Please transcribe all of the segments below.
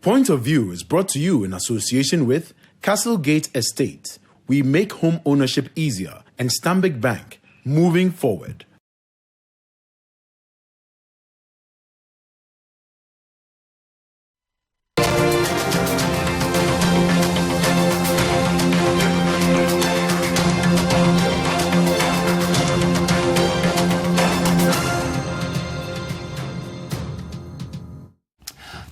Point of View is brought to you in association with Castlegate Estate. We make home ownership easier, and Stanbic Bank, moving forward.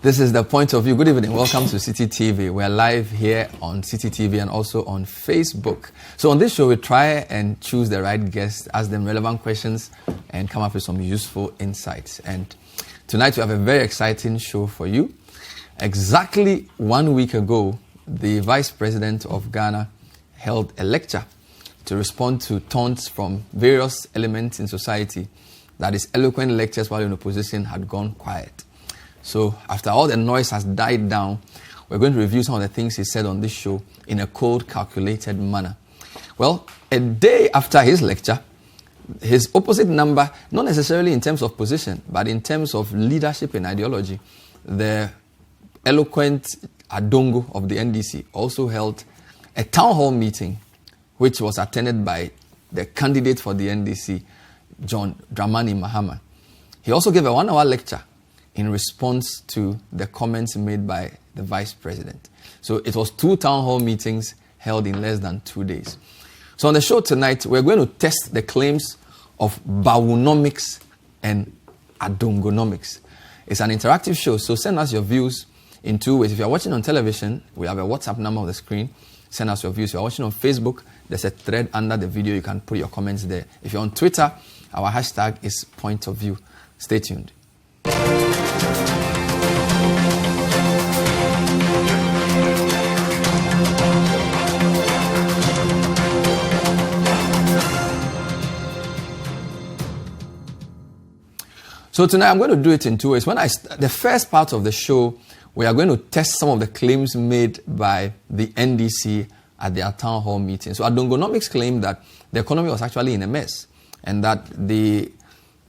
This is The Point of View. Good evening. Welcome to City TV. We're live here on City TV and also on Facebook. So on this show, we try and choose the right guests, ask them relevant questions, and come up with some useful insights. And tonight we have a very exciting show for you. Exactly 1 week ago, the Vice President of Ghana held a lecture to respond to taunts from various elements in society that his eloquent lectures while in opposition had gone quiet. So after all the noise has died down, we're going to review some of the things he said on this show in a cold, calculated manner. Well, a day after his lecture, his opposite number, not necessarily in terms of position, but in terms of leadership and ideology, the eloquent Adongo of the NDC also held a town hall meeting, which was attended by the candidate for the NDC, John Dramani Mahama. He also gave a 1-hour lecture in response to the comments made by the Vice President. So it was 2 town hall meetings held in less than 2 days. So on the show tonight, we're going to test the claims of Bawunomics and Adongonomics. It's an interactive show, so send us your views in 2 ways. If you're watching on television, we have a WhatsApp number on the screen. Send us your views. If you're watching on Facebook, there's a thread under the video. You can put your comments there. If you're on Twitter, our hashtag is Point of View. Stay tuned. So tonight I'm going to do it in 2 ways. The first part of the show, we are going to test some of the claims made by the NDC at their town hall meeting. So Adongonomics claimed that the economy was actually in a mess and that the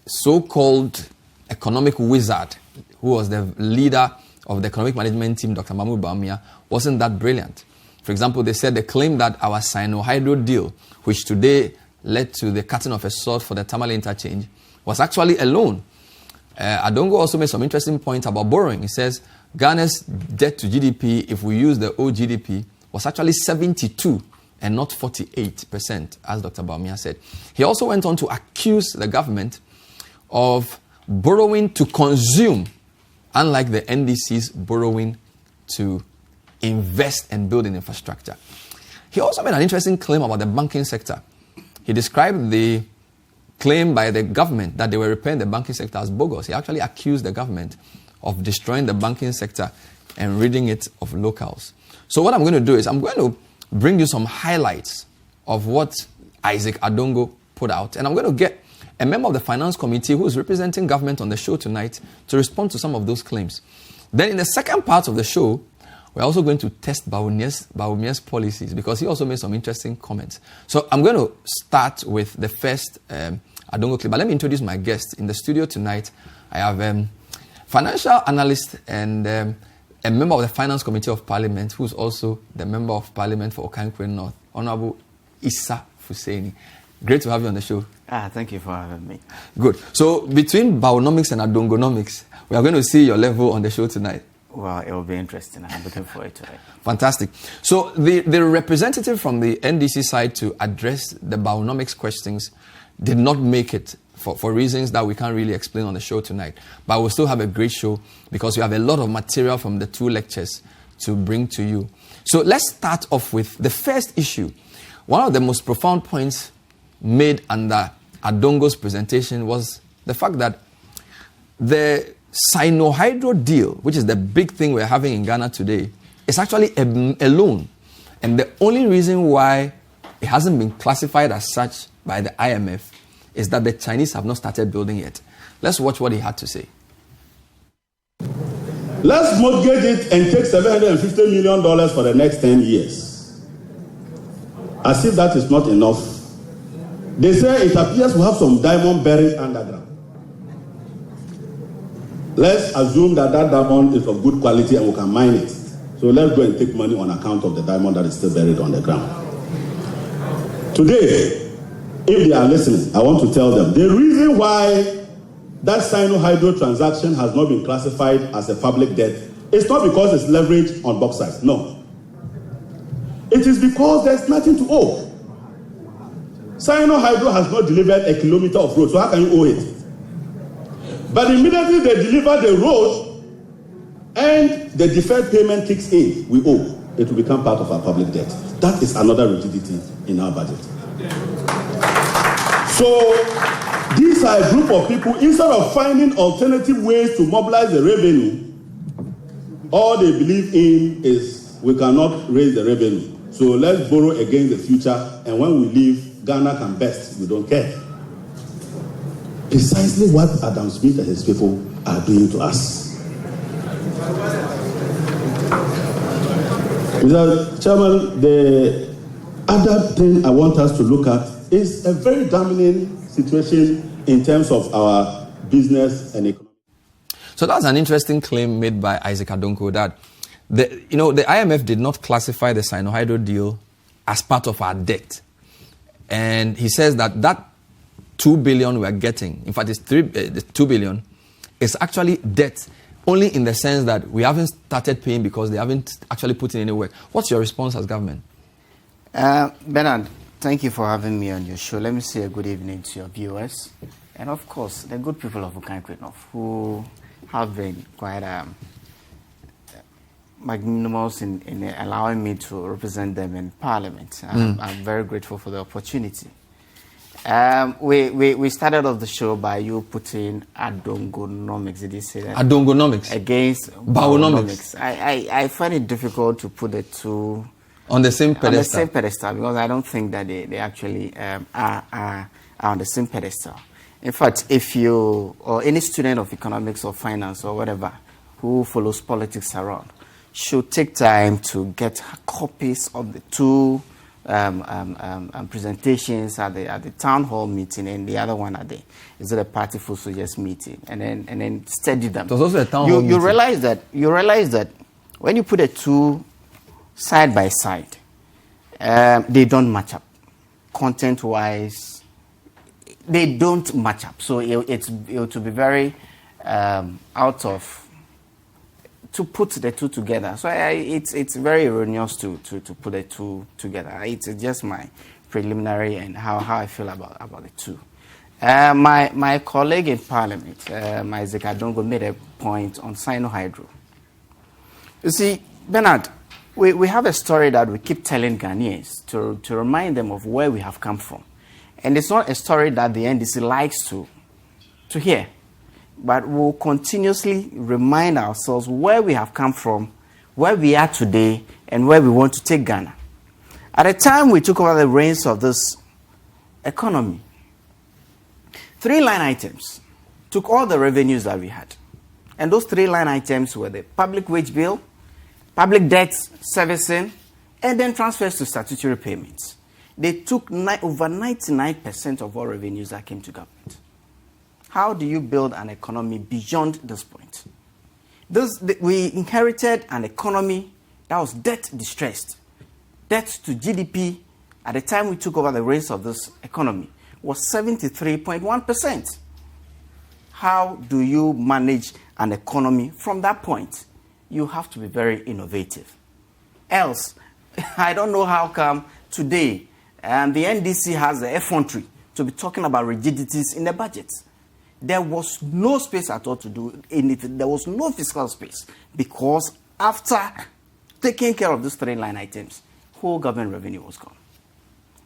so-called economic wizard, who was the leader of the economic management team, Dr. Mahmoud Bawumia, wasn't that brilliant. For example, they said they claimed that our Sinohydro deal, which today led to the cutting of a sword for the Tamale interchange, was actually a loan. Adongo also made some interesting points about borrowing. He says Ghana's debt to GDP, if we use the old GDP, was actually 72 and not 48%, as Dr. Bawumia said. He also went on to accuse the government of borrowing to consume, unlike the NDC's borrowing to invest and build in infrastructure. He also made an interesting claim about the banking sector. He described the claim by the government that they were repairing the banking sector as bogus. He actually accused the government of destroying the banking sector and ridding it of locals. So what I'm going to do is I'm going to bring you some highlights of what Isaac Adongo put out, and I'm going to get a member of the finance committee who is representing government on the show tonight to respond to some of those claims. Then in the second part of the show, we're also going to test Bawumia's policies because he also made some interesting comments. So I'm going to start with the first Adongo clip. But let me introduce my guests. In the studio tonight, I have financial analyst and a member of the Finance Committee of Parliament, who's also the member of Parliament for Okankwe North, Honorable Issa Fuseni. Great to have you on the show. Thank you for having me. Good. So between Bawunomics and Adongonomics, we are going to see your level on the show tonight. Well, it will be interesting. I'm looking forward to it. Fantastic. So the representative from the NDC side to address the Bawunomics questions did not make it for reasons that we can't really explain on the show tonight. But we'll still have a great show because we have a lot of material from the 2 lectures to bring to you. So let's start off with the first issue. One of the most profound points made under Adongo's presentation was the fact that the Sinohydro deal, which is the big thing we're having in Ghana today, is actually a loan. And the only reason why it hasn't been classified as such by the IMF is that the Chinese have not started building yet. Let's watch what he had to say. Let's mortgage it and take $750 million for the next 10 years. As if that is not enough. They say it appears we have some diamond buried underground. Let's assume that diamond is of good quality and we can mine it. So let's go and take money on account of the diamond that is still buried on the ground. Today, if they are listening, I want to tell them the reason why that Sinohydro transaction has not been classified as a public debt is not because it's leveraged on bauxite. No. It is because there's nothing to owe. Sinohydro has not delivered a kilometer of road, so how can you owe it? But immediately they deliver the road and the deferred payment kicks in, we owe. It will become part of our public debt. That is another rigidity in our budget. So these are a group of people, instead of finding alternative ways to mobilize the revenue, all they believe in is we cannot raise the revenue. So let's borrow against the future, and when we leave, Ghana can best. We don't care. Precisely what Adam Smith and his people are doing to us. Mr. Chairman, the other thing I want us to look at is a very damning situation in terms of our business and economy. So that's an interesting claim made by Isaac Adongo that the IMF did not classify the Sinohydro deal as part of our debt. And he says that 2 billion we're getting, in fact, it's 2 billion, is actually debt only in the sense that we haven't started paying because they haven't actually put in any work. What's your response as government? Bernard, thank you for having me on your show. Let me say a good evening to your viewers. And of course, the good people of Ukankrinov who have been quite magnanimous in allowing me to represent them in Parliament. I'm very grateful for the opportunity. We started off the show by you putting Adongonomics. Did you say that? Adongonomics. Against Bawunomics. I find it difficult to put the two on the same pedestal. On the same pedestal, because I don't think that they actually are on the same pedestal. In fact, if you, or any student of economics or finance or whatever who follows politics around, should take time to get copies of the two presentations at the town hall meeting and the other one at the party full soldiers meeting, and then study them. There's also a town hall meeting. You realize that when you put the two side by side, they don't match up content wise. They don't match up, so it will be very out of to put the two together. So it's very erroneous to put the two together. It's just my preliminary and how I feel about the two. My colleague in Parliament, Isaac Adongo, made a point on Sinohydro. You see, Bernard, we have a story that we keep telling Ghanaians to remind them of where we have come from. And it's not a story that the NDC likes to hear. But we'll continuously remind ourselves where we have come from, where we are today, and where we want to take Ghana. At the time we took over the reins of this economy, 3 line items took all the revenues that we had. And those 3 line items were the public wage bill, public debt servicing, and then transfers to statutory payments. They took over 99% of all revenues that came to government. How do you build an economy beyond this point? We inherited an economy that was debt distressed. Debt to GDP at the time we took over the reins of this economy was 73.1%. How do you manage an economy from that point? You have to be very innovative. Else, I don't know how come today the NDC has the effrontery to be talking about rigidities in the budgets. There was no space at all to do anything. There was no fiscal space because after taking care of these 3 line items, whole government revenue was gone.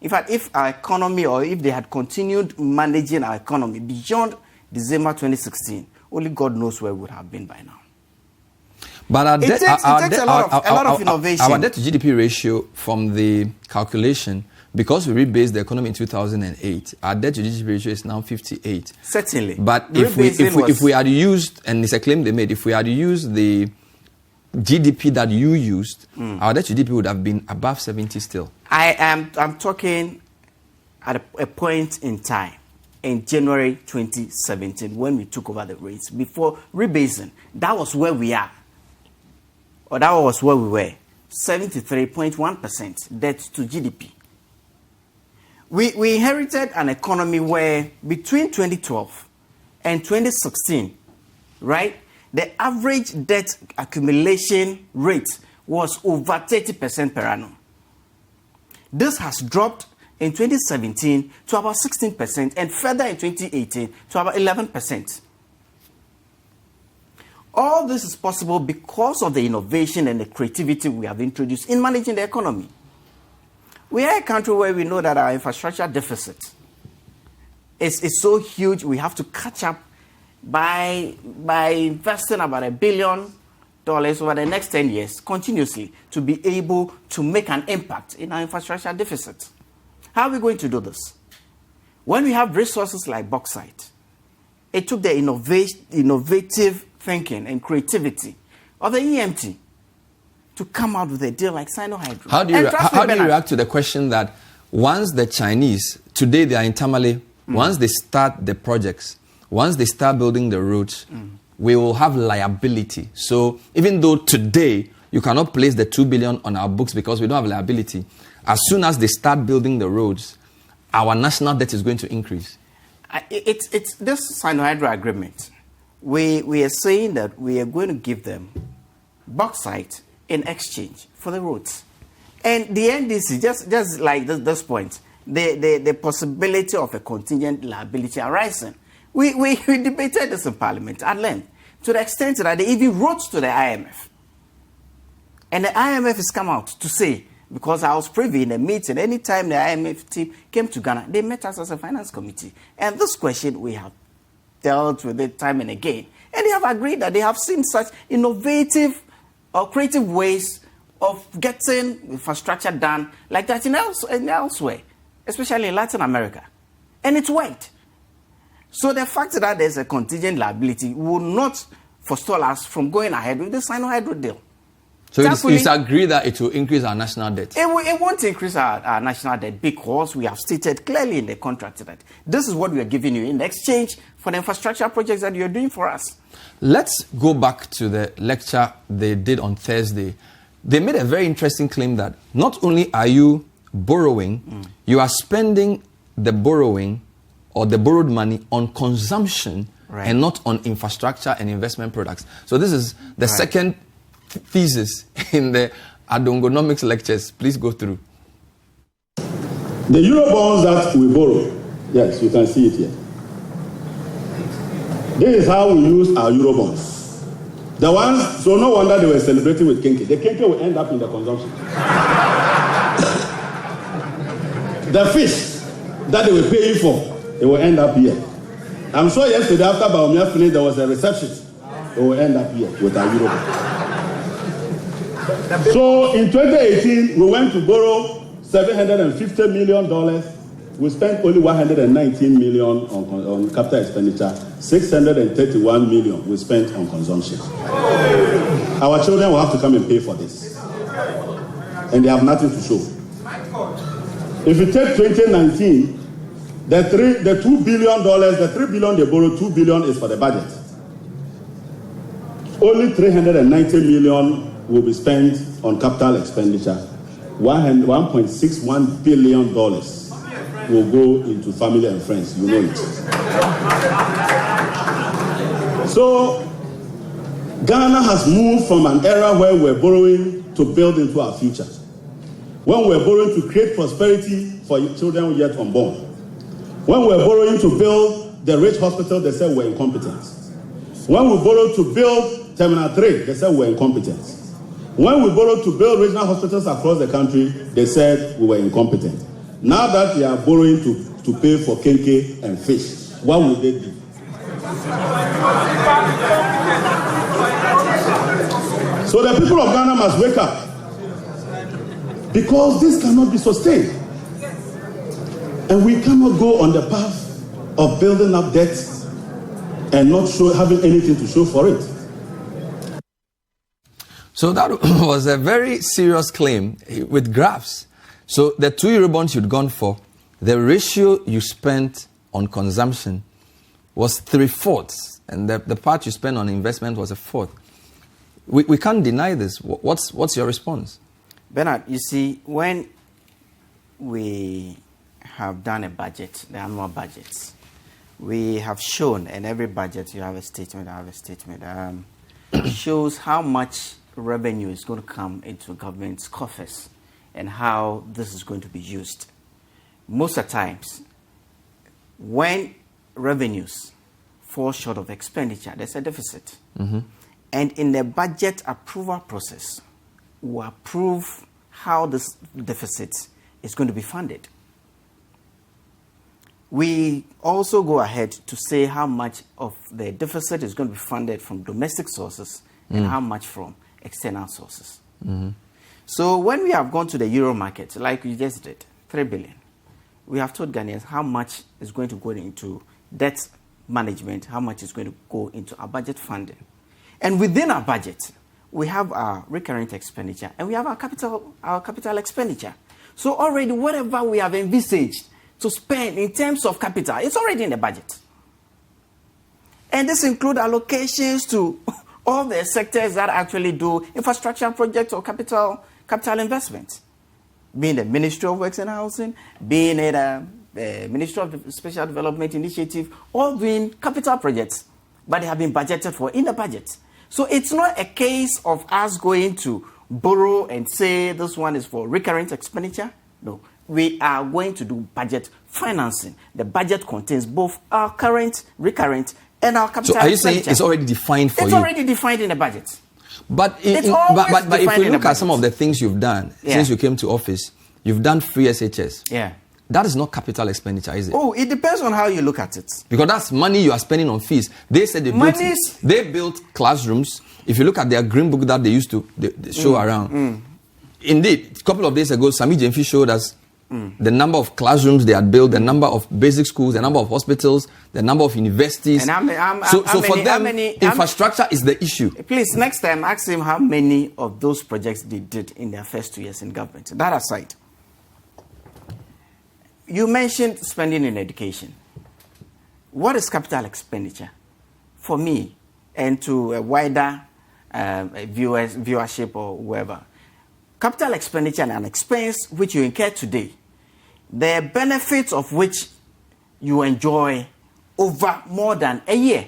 In fact, if our economy, or if they had continued managing our economy beyond December 2016, only God knows where we would have been by now. But it takes a lot of innovation. Our debt to GDP ratio from the calculation, because we rebased the economy in 2008, our debt to GDP ratio is now 58. Certainly. But if we had used, and it's a claim they made, if we had used the GDP that you used, our debt to GDP would have been above 70 still. I'm talking at a point in time. in January 2017 when we took over the rates. Before rebasing, that was where we are. Or that was where we were. 73.1% debt to GDP. We inherited an economy where between 2012 and 2016, right, the average debt accumulation rate was over 30% per annum. This has dropped in 2017 to about 16% and further in 2018 to about 11%. All this is possible because of the innovation and the creativity we have introduced in managing the economy. We are a country where we know that our infrastructure deficit is so huge, we have to catch up by investing about $1 billion over the next 10 years continuously to be able to make an impact in our infrastructure deficit. How are we going to do this? When we have resources like bauxite, it took the innovative thinking and creativity of the EMT to come out with a deal like Sinohydro. How do you react to the question that once the Chinese, today they are in Tamale, once they start the projects, once they start building the roads, we will have liability. So even though today you cannot place the 2 billion on our books because we don't have liability, as soon as they start building the roads, our national debt is going to increase. It's this Sinohydro agreement. We are saying that we are going to give them bauxite in exchange for the roads. And the NDC, just like this point, the possibility of a contingent liability arising. We debated this in Parliament at length, to the extent that they even wrote to the IMF. And the IMF has come out to say, because I was privy in a meeting, anytime the IMF team came to Ghana, they met us as a finance committee. And this question, we have dealt with it time and again. And they have agreed that they have seen such innovative or creative ways of getting infrastructure done like that in elsewhere, especially in Latin America. And it worked. So the fact that there's a contingent liability will not forestall us from going ahead with the Sinohydro deal. So you agree that it will increase our national debt? It won't increase our national debt because we have stated clearly in the contract that this is what we are giving you in exchange for the infrastructure projects that you're doing for us. Let's go back to the lecture they did on Thursday. They made a very interesting claim that not only are you borrowing, you are spending the borrowing or the borrowed money on consumption and not on infrastructure and investment products. So this is the second thesis in the Adongonomics lectures. Please go through. The Eurobonds that we borrow, yes, you can see it here. This is how we use our Eurobonds. The ones, so no wonder they were celebrating with Kenke. The Kenke will end up in the consumption. The fish that they were paying for, they will end up here. I'm sure yesterday after Bawunomics finished, there was a reception. They will end up here with our Eurobonds. So in 2018, we went to borrow $750 million. We spent only $119 million on capital expenditure. $631 million we spent on consumption. Our children will have to come and pay for this. And they have nothing to show. If you take 2019, the $2 billion, the $3 billion they borrowed, $2 billion is for the budget. Only $390 million will be spent on capital expenditure. $1.61 billion will go into family and friends. You know it. So, Ghana has moved from an era where we're borrowing to build into our future. When we're borrowing to create prosperity for children yet unborn. When we're borrowing to build the rich hospital, they said we're incompetent. When we borrowed to build Terminal 3, they said we're incompetent. When we borrowed to build regional hospitals across the country, they said we were incompetent. Now that we are borrowing to pay for kenke and fish, what will they do? So the people of Ghana must wake up. Because this cannot be sustained. And we cannot go on the path of building up debt and not having anything to show for it. So that was a very serious claim with graphs. So the 2 Eurobonds you'd gone for, the ratio you spent on consumption was 3/4, and the part you spent on investment was 1/4. We can't deny this. What's your response? Bernard, you see, when we have done a budget, the annual budgets, we have shown, and every budget you have a statement, shows how much revenue is going to come into government's coffers and how this is going to be used. Most of the times, when revenues fall short of expenditure, there's a deficit. Mm-hmm. And in the budget approval process, we approve how this deficit is going to be funded. We also go ahead to say how much of the deficit is going to be funded from domestic sources and how much from external sources. Mm-hmm. So when we have gone to the euro market, like we just did, 3 billion, we have told Ghanaians how much is going to go into debt management, how much is going to go into our budget funding. And within our budget, we have our recurrent expenditure and we have our capital expenditure. So already whatever we have envisaged to spend in terms of capital, it's already in the budget. And this includes allocations to all the sectors that actually do infrastructure projects or capital investments, being the Ministry of Works and Housing, being it the Ministry of Special Development Initiative, all doing capital projects, but they have been budgeted for in the budget. So it's not a case of us going to borrow and say this one is for recurrent expenditure. No, we are going to do budget financing. The budget contains both our current, recurrent, and our capital So are you expenditure. saying it's already defined for you? It's already defined in the budget. But It's but always if defined we in the look at some budget. of the things you've done since you came to office, you've done free SHS. Yeah. That is not capital expenditure, is it? Oh, it depends on how you look at it. Because that's money you are spending on fees. They said they built classrooms. If you look at their green book that they used to they show around, indeed, a couple of days ago, Sami Jemfi showed us the number of classrooms they had built, the number of basic schools, the number of hospitals, the number of universities. And so for them, infrastructure is the issue. Please, next time, ask him how many of those projects they did in their first 2 years in government. That aside, you mentioned spending in education. What is capital expenditure? For me, and to a wider viewership or whoever, capital expenditure and an expense which you incur today, the benefits of which you enjoy over more than a year.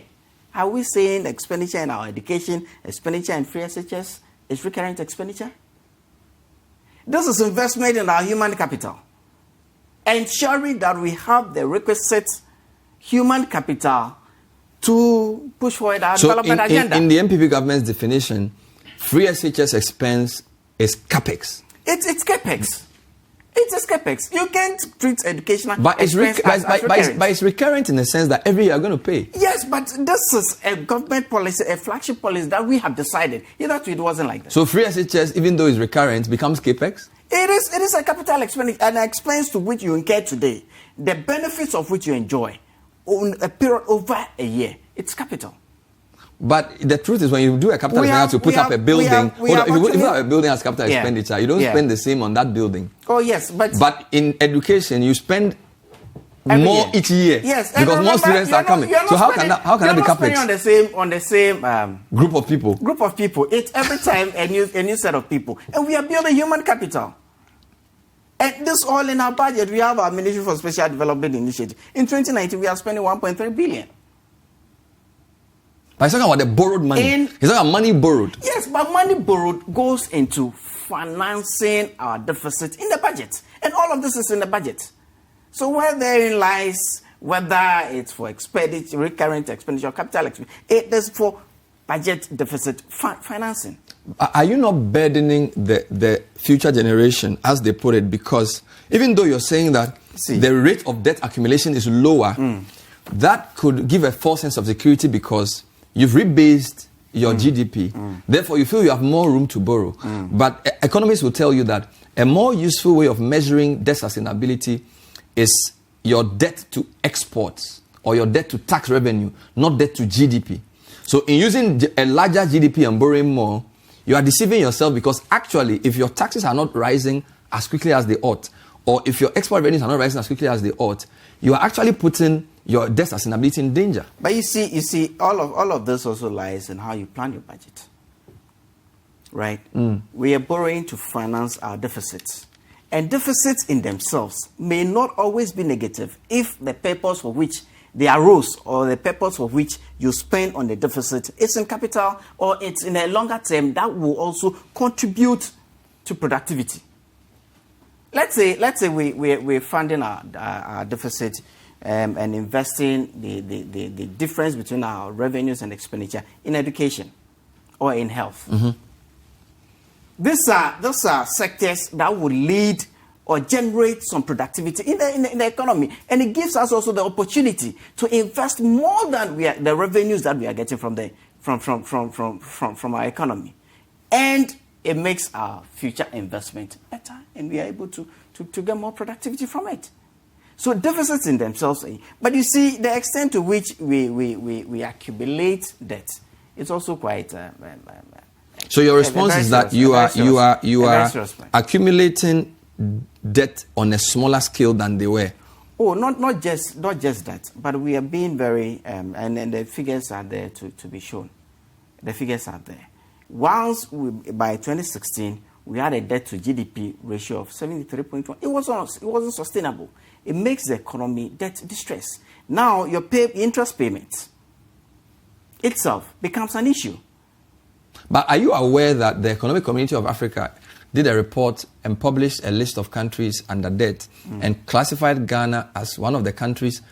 Are we saying expenditure in our education, expenditure in free SHS is recurrent expenditure? This is investment in our human capital, ensuring that we have the requisite human capital to push forward our development agenda. In the MPP government's definition, free SHS expense is capex. It's capex. It is capex. You can't treat educational but it's expense as recurrent. But it's recurrent in the sense that every year you're going to pay. Yes, but this is a government policy, a flagship policy that we have decided. Hitherto, it wasn't like that. So free SHS, even though it's recurrent, becomes capex? It is a capital expenditure, an expense to which you incur today, the benefits of which you enjoy on a period over a year. It's capital. But the truth is, when you do a capital expenditure to put up a building, if you put up a building as capital expenditure, you don't spend the same on that building. Oh, yes. But in education, you spend more each year. Yes. Because more students are coming. So how can that be capex? On the same group of people. It's every time a new set of people. And we are building human capital. And this all in our budget. We have our Ministry for Special Development Initiative. In 2019, we are spending 1.3 billion. But he's talking about the borrowed money. He's talking about money borrowed. Yes, but money borrowed goes into financing our deficit in the budget. And all of this is in the budget. So where therein lies, whether it's for expenditure, recurrent expenditure, capital expenditure, it is for budget deficit financing. Are you not burdening the future generation, as they put it? Because even though you're saying that the rate of debt accumulation is lower, that could give a false sense of security because you've rebased your GDP. Therefore, you feel you have more room to borrow. But economists will tell you that a more useful way of measuring debt sustainability is your debt to exports or your debt to tax revenue, not debt to GDP. So in using a larger GDP and borrowing more, you are deceiving yourself because actually, if your taxes are not rising as quickly as they ought, or if your export revenues are not rising as quickly as they ought, you are actually putting your debt sustainability in danger. But you see, all of this also lies in how you plan your budget, right? We are borrowing to finance our deficits, and deficits in themselves may not always be negative if the purpose for which they arose or the purpose for which you spend on the deficit is in capital or it's in a longer term that will also contribute to productivity. Let's say we're funding our deficit and investing the difference between our revenues and expenditure in education or in health. Those are sectors that would lead or generate some productivity in the economy, and it gives us also the opportunity to invest more than the revenues that we are getting from our economy, and it makes our future investment better, and we are able to get more productivity from it. So deficits in themselves, but you see the extent to which we accumulate debt, it's also quite. So your response is that you are accumulating debt on a smaller scale than they were. Oh, not just that, but we are being very and the figures are there to be shown. The figures are there. By 2016, we had a debt to GDP ratio of 73.1. It wasn't sustainable. It makes the economy debt distress. Now your interest payments itself becomes an issue. But are you aware that the Economic Community of Africa did a report and published a list of countries under debt and classified Ghana as one of the countries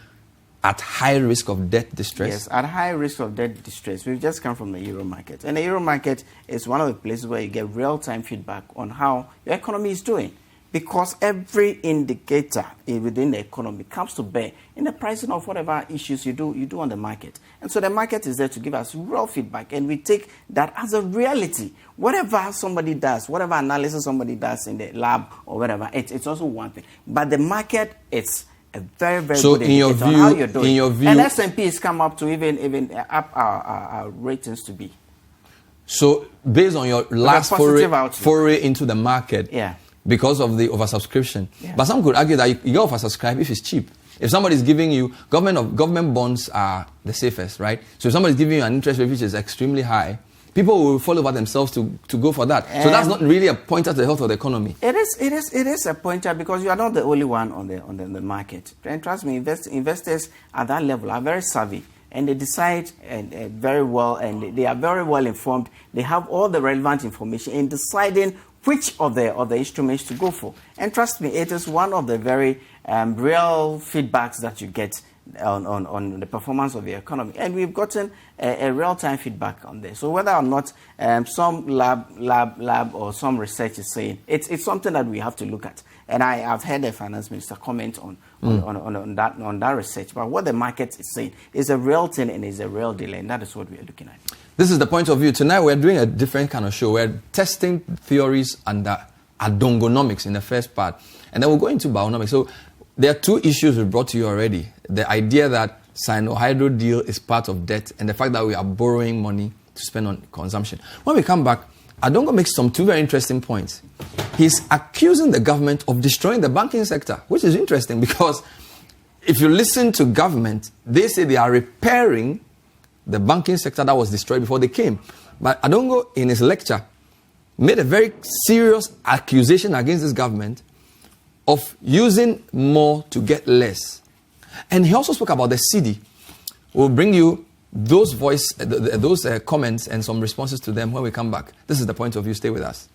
at high risk of debt distress? Yes, at high risk of debt distress. We've just come from the Euro market. And the Euro market is one of the places where you get real-time feedback on how your economy is doing. Because every indicator within the economy comes to bear in the pricing of whatever issues you do on the market. And so the market is there to give us real feedback, and we take that as a reality. Whatever somebody does, whatever analysis somebody does in the lab or whatever, it's also one thing. But the market, it's a very, very good indicator on how you're doing. In your view, and S&P has come up to even up our ratings to be. So based on your last foray into the market, because of the oversubscription. But some could argue that you get oversubscribed if it's cheap. If somebody's giving you, government bonds are the safest, right? So if somebody's giving you an interest rate which is extremely high, people will fall over themselves to go for that. So that's not really a pointer to the health of the economy. It is a pointer because you are not the only one on the market. And trust me, investors at that level are very savvy, and they decide very well, and they are very well informed. They have all the relevant information in deciding which of the instruments to go for. And trust me, it is one of the very real feedbacks that you get on the performance of the economy. And we've gotten a real-time feedback on this. So whether or not some lab or some research is saying, it's something that we have to look at. And I've heard the finance minister comment on that research. But what the market is saying is a real thing and is a real delay, and that is what we are looking at. This is the point of view. Tonight we're doing a different kind of show. We're testing theories under Adongonomics in the first part. And then we'll go into Bawunomics. So there are two issues we brought to you already. The idea that Sinohydro deal is part of debt, and the fact that we are borrowing money to spend on consumption. When we come back, Adongo makes two very interesting points. He's accusing the government of destroying the banking sector, which is interesting because if you listen to government, they say they are repairing the banking sector that was destroyed before they came. But Adongo, in his lecture, made a very serious accusation against this government of using more to get less. And he also spoke about the cedi. We'll bring you those comments and some responses to them when we come back. This is the point of view. Stay with us.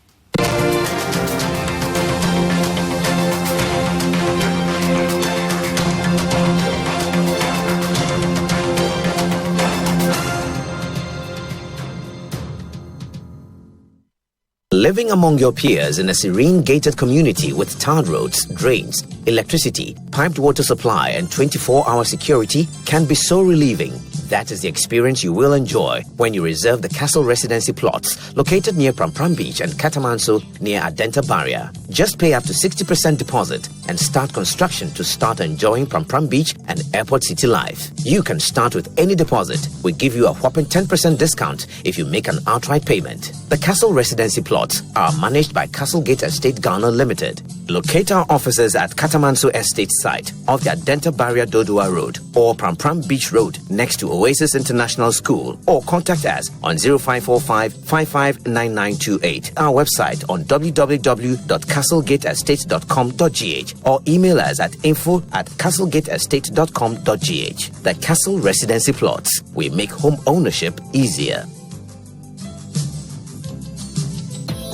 Living among your peers in a serene gated community with tarred roads, drains, electricity, piped water supply and 24-hour security can be so relieving. That is the experience you will enjoy when you reserve the Castle Residency plots located near Prampram Beach and Katamanso near Adenta Barrier. Just pay up to 60% deposit and start construction to start enjoying Pram Beach and Airport City life. You can start with any deposit. We give you a whopping 10% discount if you make an outright payment. The Castle Residency plots are managed by Castlegate Estate Ghana Limited. Locate our offices at Katamanso Estate site off the Adenta Barrier Dodua Road or Pram Beach Road next to Oasis International School, or contact us on 0545 559928. Our website on www.castlegateestate.com.gh or email us at info@castlegateestate.com.gh. The Castle Residency Plots. We make home ownership easier.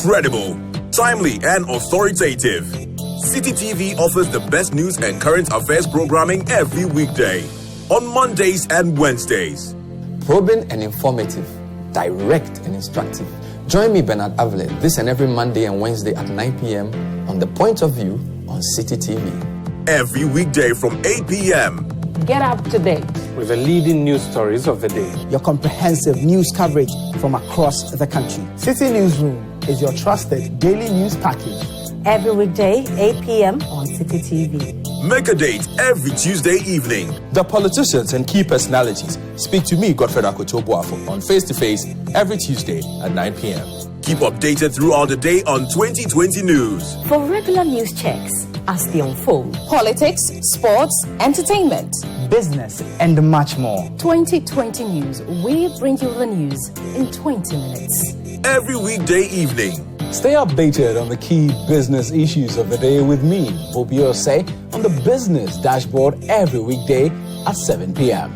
Credible, timely, and authoritative. City TV offers the best news and current affairs programming every weekday on Mondays and Wednesdays. Probing and informative, direct and instructive. Join me, Bernard Avile, this and every Monday and Wednesday at 9 p.m. on The Point of View on City TV. Every weekday from 8 p.m. Get up to date with the leading news stories of the day. Your comprehensive news coverage from across the country. City Newsroom is your trusted daily news package. Every weekday, 8 p.m. on City TV. Make a date every Tuesday evening. The politicians and key personalities speak to me, Godfred Akoto-Boafo, on Face to Face every Tuesday at 9 p.m. Keep updated throughout the day on 2020 News. For regular news checks as they unfold. Politics, sports, entertainment, business, and much more. 2020 News. We bring you the news in 20 minutes. Every weekday evening. Stay updated on the key business issues of the day with me, Bobio Say, on the Business Dashboard every weekday at 7 p.m.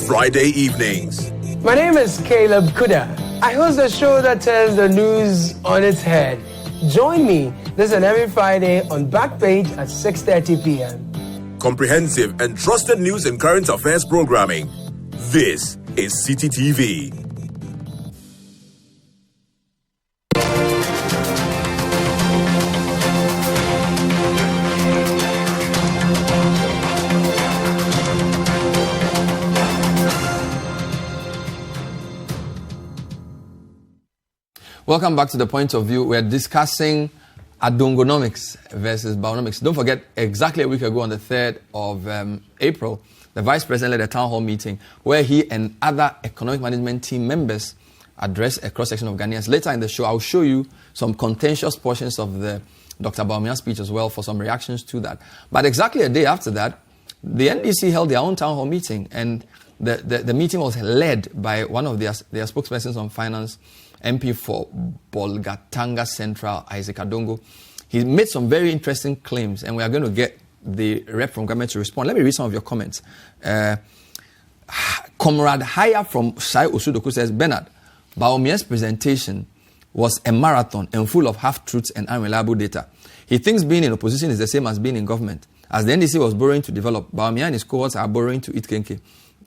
Friday evenings. My name is Caleb Kuda. I host a show that turns the news on its head. Join me this and every Friday on Backpage at 6:30 p.m. Comprehensive and trusted news and current affairs programming. This is City TV. Welcome back to The Point of View. We're discussing Adongonomics versus Bawunomics. Don't forget, exactly a week ago on the 3rd of April, the Vice President led a town hall meeting where he and other economic management team members addressed a cross-section of Ghanaians. Later in the show, I'll show you some contentious portions of the Dr. Bawumia's speech as well for some reactions to that. But exactly a day after that, the NDC held their own town hall meeting, and the meeting was led by one of their spokespersons on finance, MP for Bolgatanga Central, Isaac Adongo. He made some very interesting claims, and we are going to get the rep from government to respond. Let me read some of your comments. Comrade Haya from Shai Osudoku says, Bernard, Bawumia's presentation was a marathon and full of half-truths and unreliable data. He thinks being in opposition is the same as being in government. As the NDC was borrowing to develop, Bawumia and his cohorts are borrowing to eat kenke.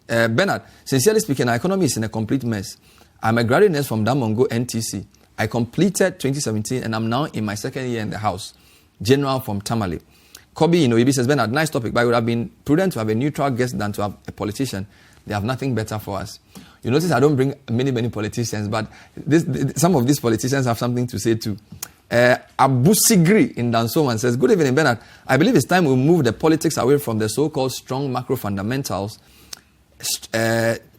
Bernard, sincerely speaking, our economy is in a complete mess. I'm a graduate nurse from Damongo NTC. I completed 2017 and I'm now in my second year in the house. General from Tamale. Kobe Inoibi says, Bernard, nice topic, but it would have been prudent to have a neutral guest than to have a politician. They have nothing better for us. You notice I don't bring many politicians, but some of these politicians have something to say too. Abu Sigri in Dansoman says, good evening, Bernard. I believe it's time we move the politics away from the so-called strong macro fundamentals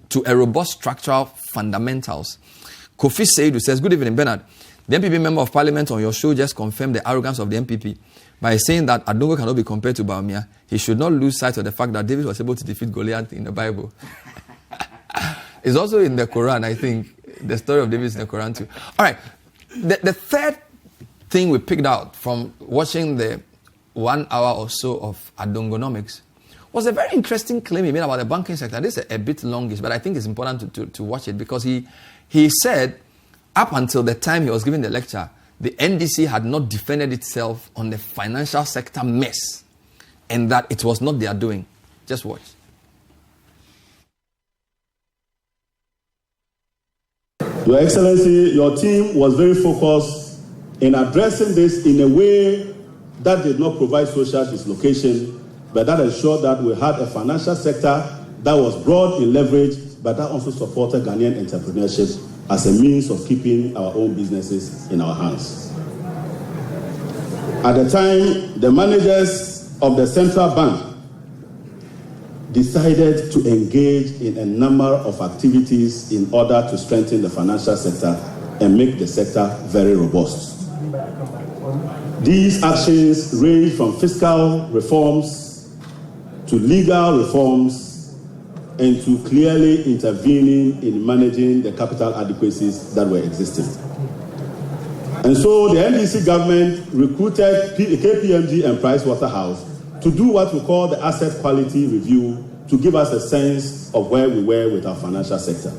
to a robust structural fundamentals. Kofi Seidu says, good evening, Bernard. The MPP member of parliament on your show just confirmed the arrogance of the MPP by saying that Adongo cannot be compared to Bawumia. He should not lose sight of the fact that David was able to defeat Goliath in the Bible. It's also in the Quran, I think. The story of David is in the Quran too. All right. The third thing we picked out from watching the 1 hour or so of Adongonomics was a very interesting claim he made about the banking sector. This is a bit longish, but I think it's important to watch it because he said up until the time he was giving the lecture, the NDC had not defended itself on the financial sector mess and that it was not their doing. Just watch. Your Excellency, your team was very focused in addressing this in a way that did not provide social dislocation, but that ensured that we had a financial sector that was broad in leverage, but that also supported Ghanaian entrepreneurship as a means of keeping our own businesses in our hands. At the time, the managers of the central bank decided to engage in a number of activities in order to strengthen the financial sector and make the sector very robust. These actions range from fiscal reforms to legal reforms and to clearly intervening in managing the capital adequacies that were existing. And so the NDC government recruited KPMG and Pricewaterhouse to do what we call the asset quality review to give us a sense of where we were with our financial sector.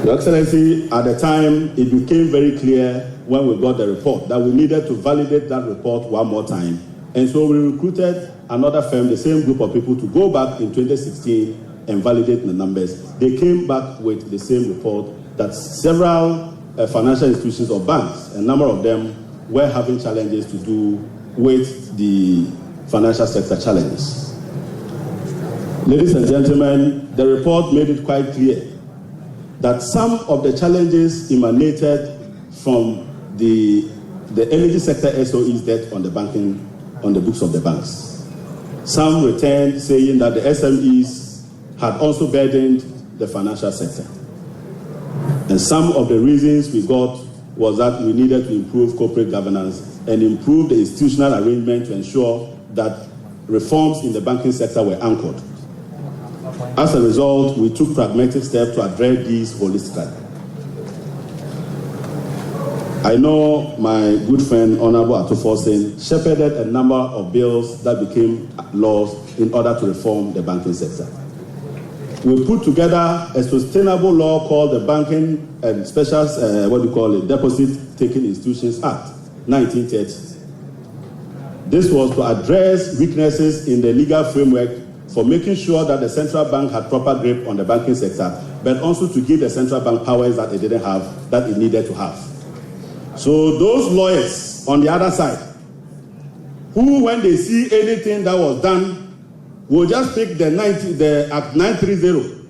Your Excellency, at the time, it became very clear when we got the report that we needed to validate that report one more time. And so we recruited another firm, the same group of people, to go back in 2016 and validate the numbers. They came back with the same report that several financial institutions or banks, a number of them, were having challenges to do with the financial sector challenges. Ladies and gentlemen, the report made it quite clear that some of the challenges emanated from the energy sector SOEs debt on the books of the banks. Some returned saying that the SMEs had also burdened the financial sector. And some of the reasons we got was that we needed to improve corporate governance and improve the institutional arrangement to ensure that reforms in the banking sector were anchored. As a result, we took pragmatic steps to address these holistically. I know my good friend, Honorable Atufosin, shepherded a number of bills that became laws in order to reform the banking sector. We put together a sustainable law called the Banking and Special, Deposit-Taking Institutions Act, 1930. This was to address weaknesses in the legal framework for making sure that the central bank had proper grip on the banking sector, but also to give the central bank powers that it didn't have, that it needed to have. So those lawyers on the other side, who when they see anything that was done, will just pick the Act 930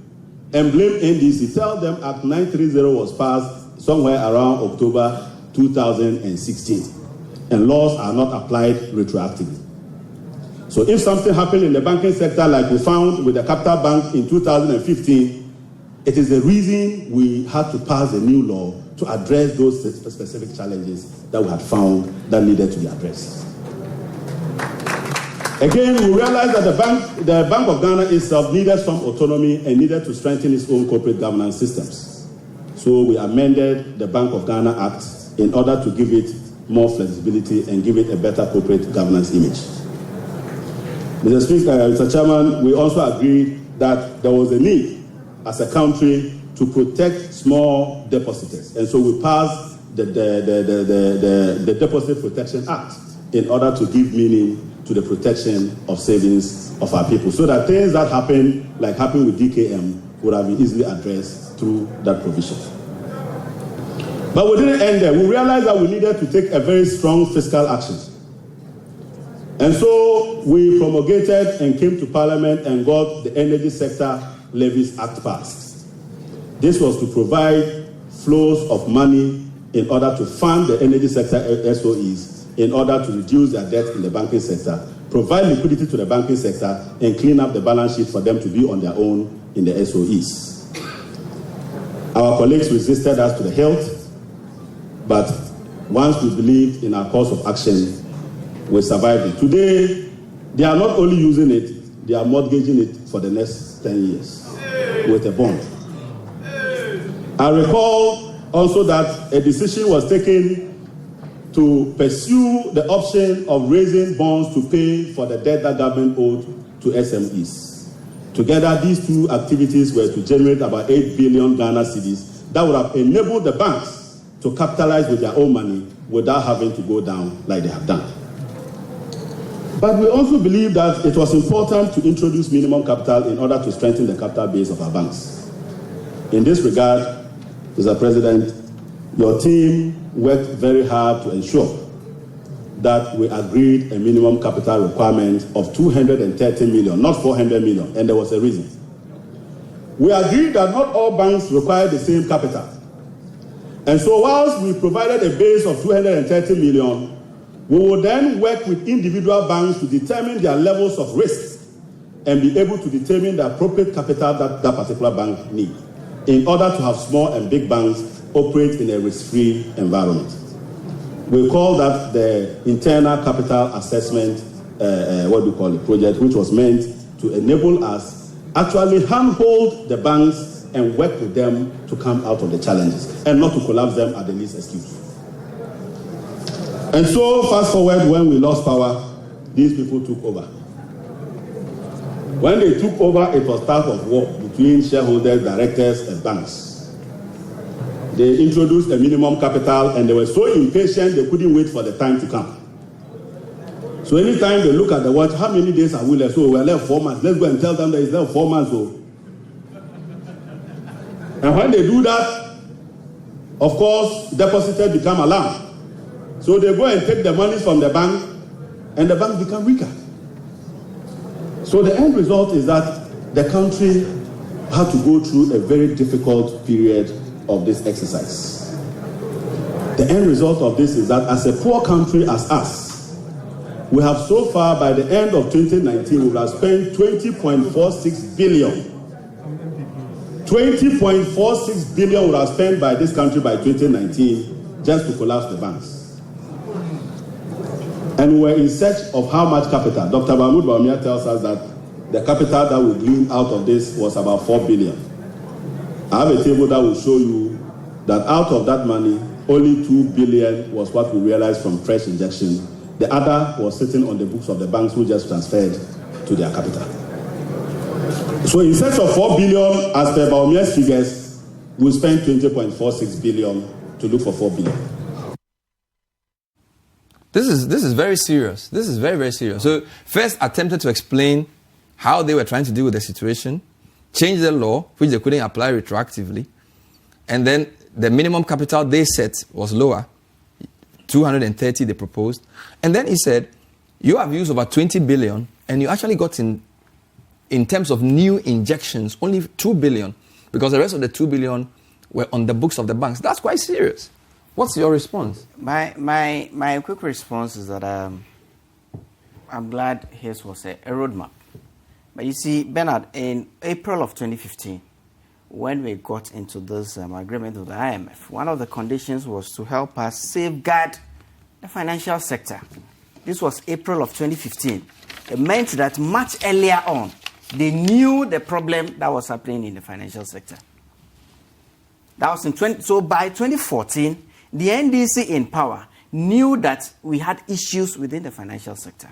and blame NDC. Tell them Act 930 was passed somewhere around October 2016, and laws are not applied retroactively. So if something happened in the banking sector like we found with the Capital Bank in 2015, it is the reason we had to pass a new law to address those specific challenges that we had found that needed to be addressed. Again, we realized that the Bank of Ghana itself needed some autonomy and needed to strengthen its own corporate governance systems. So we amended the Bank of Ghana Act in order to give it more flexibility and give it a better corporate governance image. Mr. Speaker, Mr. Chairman, we also agreed that there was a need as a country to protect small depositors. And so we passed the Deposit Protection Act in order to give meaning to the protection of savings of our people, so that things that happen, like happened with DKM, would have been easily addressed through that provision. But we didn't end there. We realized that we needed to take a very strong fiscal action. And so we promulgated and came to Parliament and got the Energy Sector Levies Act passed. This was to provide flows of money in order to fund the energy sector SOEs, in order to reduce their debt in the banking sector, provide liquidity to the banking sector, and clean up the balance sheet for them to be on their own in the SOEs. Our colleagues resisted us to the hilt, but once we believed in our course of action, we survived it. Today, they are not only using it, they are mortgaging it for the next 10 years with a bond. I recall also that a decision was taken to pursue the option of raising bonds to pay for the debt that government owed to SMEs. Together, these two activities were to generate about 8 billion Ghana cedis that would have enabled the banks to capitalize with their own money without having to go down like they have done. But we also believe that it was important to introduce minimum capital in order to strengthen the capital base of our banks. In this regard, Mr. President, your team worked very hard to ensure that we agreed a minimum capital requirement of 230 million, not 400 million, and there was a reason. We agreed that not all banks require the same capital. And so whilst we provided a base of 230 million, We will then work with individual banks to determine their levels of risk and be able to determine the appropriate capital that that particular bank needs in order to have small and big banks operate in a risk-free environment. We call that the internal capital assessment, project, which was meant to enable us actually handhold the banks and work with them to come out of the challenges and not to collapse them at the least excuse. And so, fast forward, when we lost power, these people took over. When they took over, it was part of war between shareholders, directors, and banks. They introduced a minimum capital, and they were so impatient they couldn't wait for the time to come. So anytime they look at the watch, how many days are we left? So we're left 4 months. Let's go and tell them that it's left 4 months. And when they do that, of course, depositors become alarmed. So they go and take the money from the bank, and the bank become weaker. So the end result is that the country had to go through a very difficult period of this exercise. The end result of this is that as a poor country as us, we have so far, by the end of 2019, we will have spent 20.46 billion. 20.46 billion would have spent by this country by 2019 just to collapse the banks. And we were in search of how much capital. Dr. Bawunomics tells us that the capital that we gleaned out of this was about 4 billion. I have a table that will show you that out of that money, only 2 billion was what we realized from fresh injection. The other was sitting on the books of the banks who just transferred to their capital. So in search of 4 billion, as per Bawunomics figures, we spent 20.46 billion to look for 4 billion. This is very serious. This is very, very serious. So first attempted to explain how they were trying to deal with the situation, change the law, which they couldn't apply retroactively, and then the minimum capital they set was lower, 230 they proposed. And then he said, you have used over 20 billion, and you actually got in terms of new injections, only 2 billion, because the rest of the 2 billion were on the books of the banks. That's quite serious. What's your response? My quick response is that I'm glad his was a roadmap. But you see, Bernard, in April of 2015, when we got into this agreement with the IMF, one of the conditions was to help us safeguard the financial sector. This was April of 2015. It meant that much earlier on, they knew the problem that was happening in the financial sector. That was so by 2014, the NDC in power knew that we had issues within the financial sector.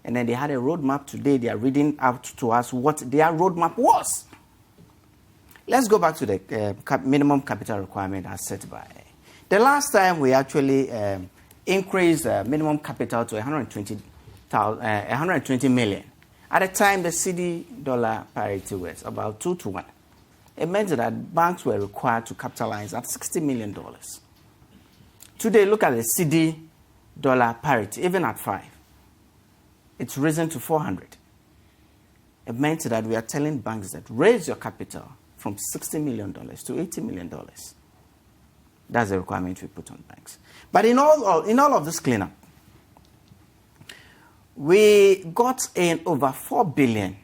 And then they had a roadmap. Today they are reading out to us what their roadmap was. Let's go back to the minimum capital requirement as set by. The last time we actually increased minimum capital to 120 million. At the time, the CD dollar parity was about 2 to 1. It meant that banks were required to capitalize at $60 million. Today, look at the CD dollar parity, even at 5. It's risen to 400. It meant that we are telling banks that raise your capital from $60 million to $80 million. That's the requirement we put on banks. But in all of this cleanup, we got in over 4 billion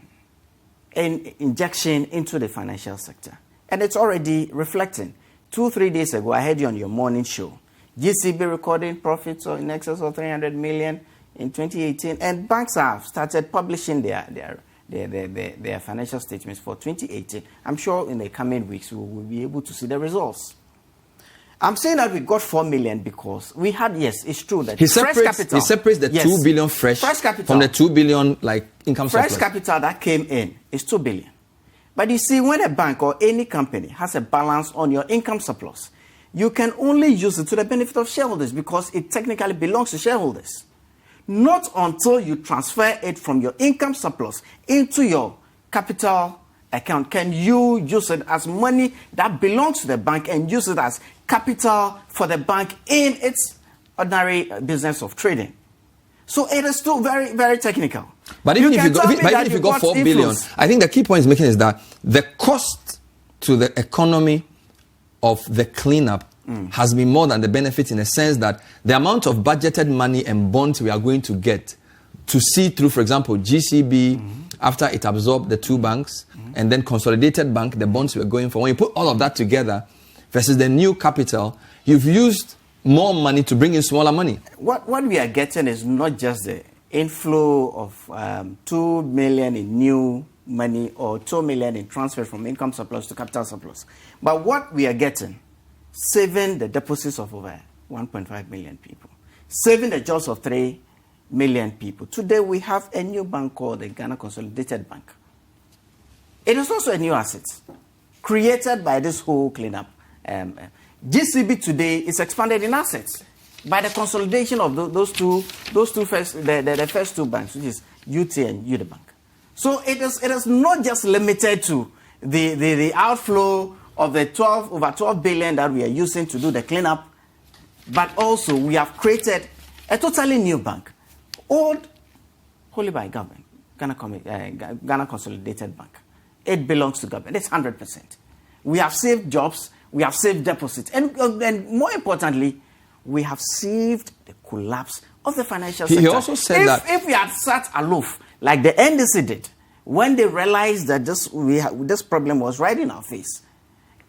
in injection into the financial sector. And it's already reflecting. 2-3 days ago, I heard you on your morning show. GCB recording profits in excess of 300 million in 2018. And banks have started publishing their financial statements for 2018. I'm sure in the coming weeks, we will be able to see the results. I'm saying that we got 4 million because we had, yes, it's true that he separates the 2 billion fresh capital from the 2 billion income surplus. Fresh capital that came in is 2 billion. But you see, when a bank or any company has a balance on your income surplus, you can only use it to the benefit of shareholders because it technically belongs to shareholders. Not until you transfer it from your income surplus into your capital account can you use it as money that belongs to the bank and use it as capital for the bank in its ordinary business of trading. So it is still very, very technical. But even if you got 4 billion, I think the key point is making is that the cost to the economy of the cleanup has been more than the benefit, in a sense that the amount of budgeted money and bonds we are going to get to see through, for example, GCB, after it absorbed the two banks, and then Consolidated Bank, the bonds we're going for. When you put all of that together versus the new capital, you've used more money to bring in smaller money. What we are getting is not just the inflow of 2 million in new money or 2 million in transfer from income surplus to capital surplus. But what we are getting, saving the deposits of over 1.5 million people, saving the jobs of 3 million people. Today we have a new bank called the Ghana Consolidated Bank. It is also a new asset created by this whole cleanup. GCB today is expanded in assets by the consolidation of those two first, the first two banks, which is UT and Unibank. So it is not just limited to the outflow of the over 12 billion that we are using to do the cleanup, but also we have created a totally new bank, owned wholly by government, Ghana Consolidated Bank. It belongs to government. It's 100%. We have saved jobs. We have saved deposits. And more importantly, we have saved the collapse of the financial sector. He also said that if we had sat aloof, like the NDC did, when they realized that this problem was right in our face,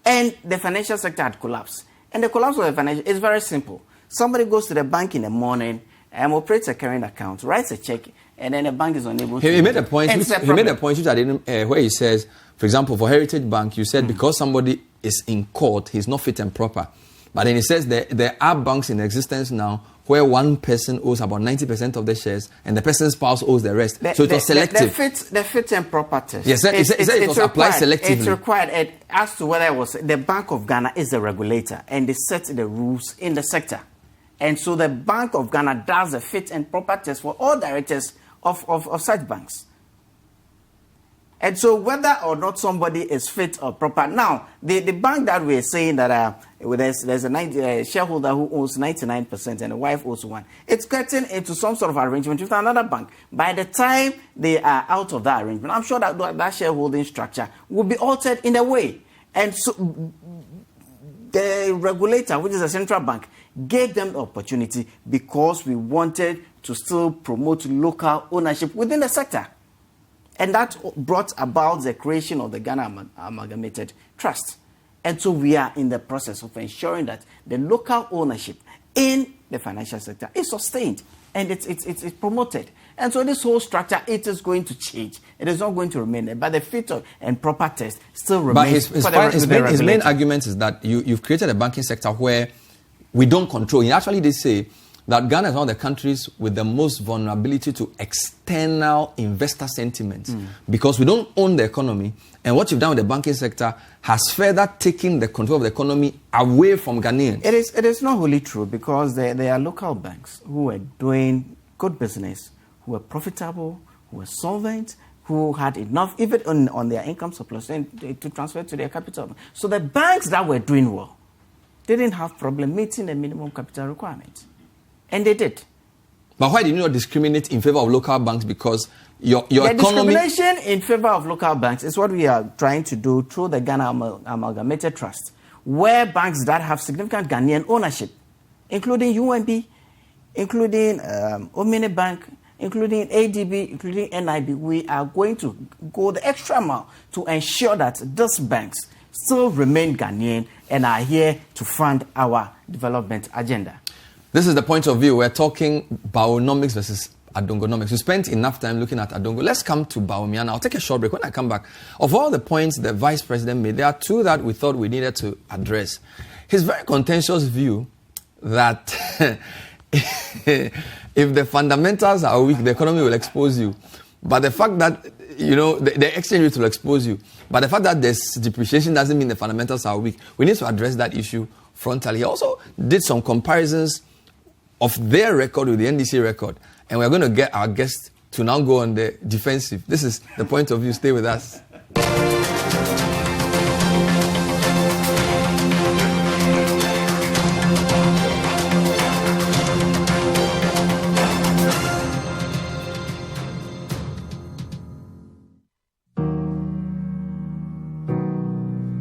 and the financial sector had collapsed. And the collapse of the financial is very simple. Somebody goes to the bank in the morning and operates a current account, writes a check, and then the bank is unable to... He made a point which I didn't... where he says, for example, for Heritage Bank, you said because somebody is in court, he's not fit and proper. But then he says there are banks in existence now where one person owes about 90% of the shares and the person's spouse owes the rest. So it was selective. The fit and proper test. Yes, it was applied selectively. It's required as to whether it was... The Bank of Ghana is the regulator and they set the rules in the sector. And so the Bank of Ghana does the fit and proper test for all directors of such banks. And so whether or not somebody is fit or proper. Now, the bank that we're saying that there's a shareholder who owns 99% and the wife owns 1%, it's getting into some sort of arrangement with another bank. By the time they are out of that arrangement, I'm sure that shareholding structure will be altered in a way. And so the regulator, which is a central bank, gave them the opportunity because we wanted to still promote local ownership within the sector. And that brought about the creation of the Ghana Amalgamated Trust. And so we are in the process of ensuring that the local ownership in the financial sector is sustained and it's promoted. And so this whole structure, it is going to change. It is not going to remain there. But the fit and proper test still remains. But his main argument is that you've created a banking sector where we don't control. He actually did say that Ghana is one of the countries with the most vulnerability to external investor sentiment because we don't own the economy. And what you've done with the banking sector has further taken the control of the economy away from Ghanaians. It is not wholly true because there are local banks who are doing good business, who are profitable, who are solvent, who had enough, even on their income surplus, to transfer to their capital. So the banks that were doing well didn't have problem meeting the minimum capital requirements. And they did. But why did you not discriminate in favor of local banks? Because your economy... Discrimination in favor of local banks is what we are trying to do through the Ghana Amalgamated Trust, where banks that have significant Ghanaian ownership, including UNB, including Omini Bank, including ADB, including NIB, we are going to go the extra mile to ensure that these banks still remain Ghanaian and are here to fund our development agenda. This is the point of view. We're talking Bawunomics versus Adongonomics. We spent enough time looking at Adongo. Let's come to Bawumia. I'll take a short break. When I come back, of all the points the Vice President made, there are two that we thought we needed to address. His very contentious view that if the fundamentals are weak, the economy will expose you. But the fact that, the exchange rate will expose you. But the fact that there's depreciation doesn't mean the fundamentals are weak. We need to address that issue frontally. He also did some comparisons of their record with the NDC record. And we're going to get our guests to now go on the defensive. This is the point of view. Stay with us.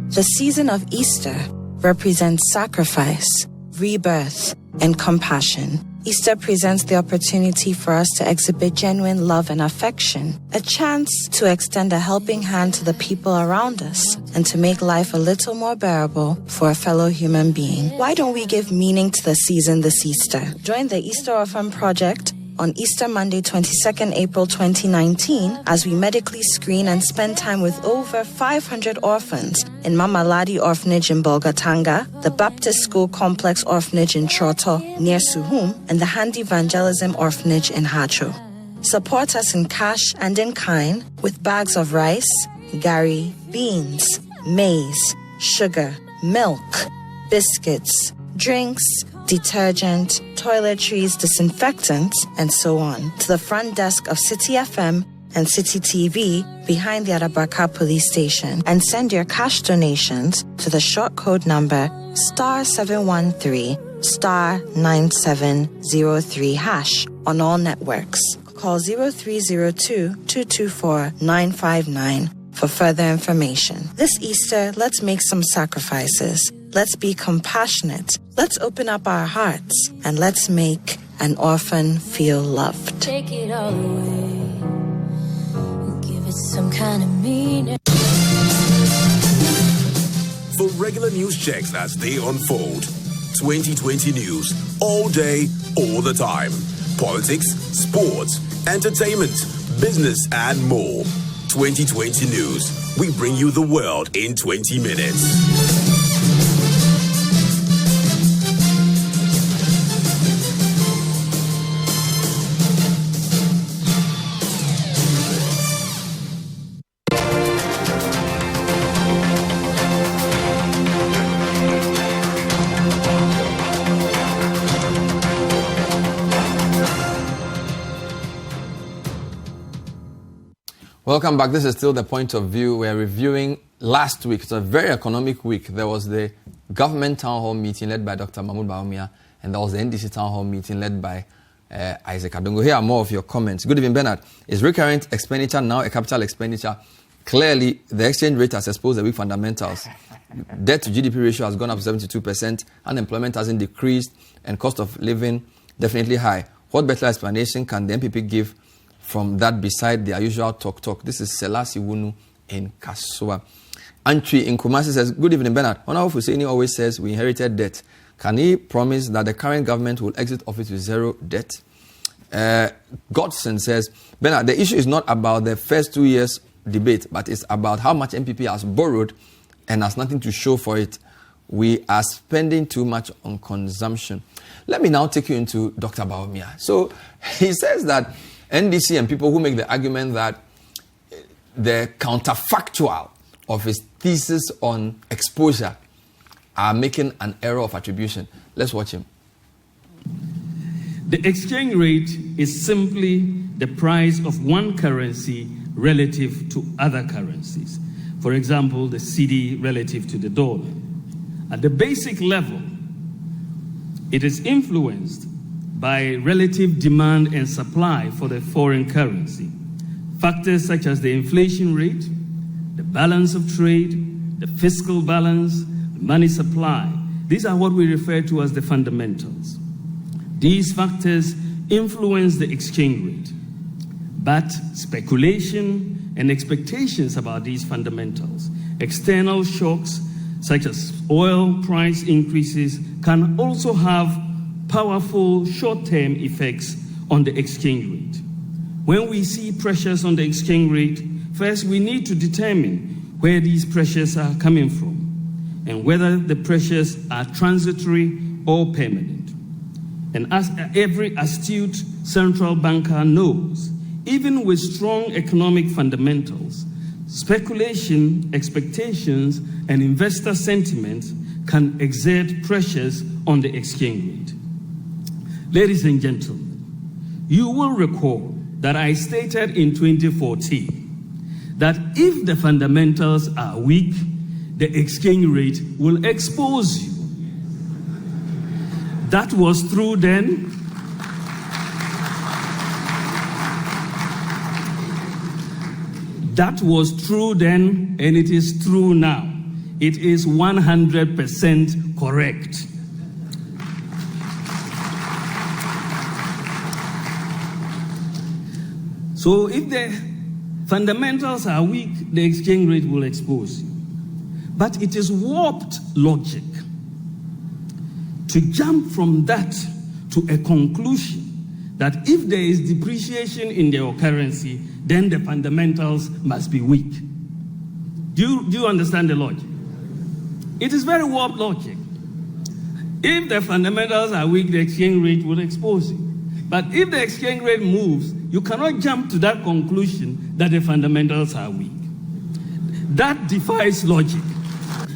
The season of Easter represents sacrifice, rebirth, and compassion. Easter presents the opportunity for us to exhibit genuine love and affection, a chance to extend a helping hand to the people around us, and to make life a little more bearable for a fellow human being. Why don't we give meaning to the season this Easter? Join the Easter Orphan Project on Easter Monday, 22nd April 2019, as we medically screen and spend time with over 500 orphans in Mama Ladi Orphanage in Bolgatanga, the Baptist School Complex Orphanage in Choto near Suhum, and the Hand Evangelism Orphanage in Hacho. Support us in cash and in kind with bags of rice, gari, beans, maize, sugar, milk, biscuits, drinks, detergent, toiletries, disinfectants, and so on, to the front desk of City FM and City TV behind the Arabaka police station, and send your cash donations to the short code number *713*9703# on all networks. Call 0302-224-959 for further information. This Easter, let's make some sacrifices. Let's be compassionate. Let's open up our hearts, and let's make an orphan feel loved. Take it all away and give it some kind of meaning. For regular news checks as they unfold, 2020 news all day, all the time. Politics, sports, entertainment, business, and more. 2020 news. We bring you the world in 20 minutes. Welcome back. This is still The Point of View. We're reviewing last week. It's a very economic week. There was the government town hall meeting led by Dr. Mahmoud Bawumia, and there was the NDC town hall meeting led by Isaac Adongo. Here are more of your comments. Good evening, Bernard. Is recurrent expenditure now a capital expenditure? Clearly, the exchange rate has exposed the weak fundamentals. Debt to GDP ratio has gone up to 72%. Unemployment hasn't decreased, and cost of living definitely high. What better explanation can the MPP give from that beside their usual talk? This is Selassie Wunu in Kasua. Antwi in Kumasi says, good evening, Bernard. Honorable Husseini always says we inherited debt. Can he promise that the current government will exit office with zero debt? Godson says, Bernard, the issue is not about the first 2 years debate, but it's about how much MPP has borrowed and has nothing to show for it. We are spending too much on consumption. Let me now take you into Dr. Bawumia. So he says that NDC and people who make the argument that the counterfactual of his thesis on exposure are making an error of attribution. Let's watch him. The exchange rate is simply the price of one currency relative to other currencies. For example, the cedi relative to the dollar. At the basic level, it is influenced by relative demand and supply for the foreign currency. Factors such as the inflation rate, the balance of trade, the fiscal balance, the money supply. These are what we refer to as the fundamentals. These factors influence the exchange rate, but speculation and expectations about these fundamentals, external shocks such as oil price increases, can also have powerful short-term effects on the exchange rate. When we see pressures on the exchange rate, first we need to determine where these pressures are coming from and whether the pressures are transitory or permanent. And as every astute central banker knows, even with strong economic fundamentals, speculation, expectations, and investor sentiment can exert pressures on the exchange rate. Ladies and gentlemen, you will recall that I stated in 2014 that if the fundamentals are weak, the exchange rate will expose you. That was true then. That was true then, and it is true now. it is 100% correct. So if the fundamentals are weak, the exchange rate will expose you. But it is warped logic to jump from that to a conclusion that if there is depreciation in your currency, then the fundamentals must be weak. Do you understand the logic? It is very warped logic. If the fundamentals are weak, the exchange rate will expose you. But if the exchange rate moves, you cannot jump to that conclusion that the fundamentals are weak. That defies logic.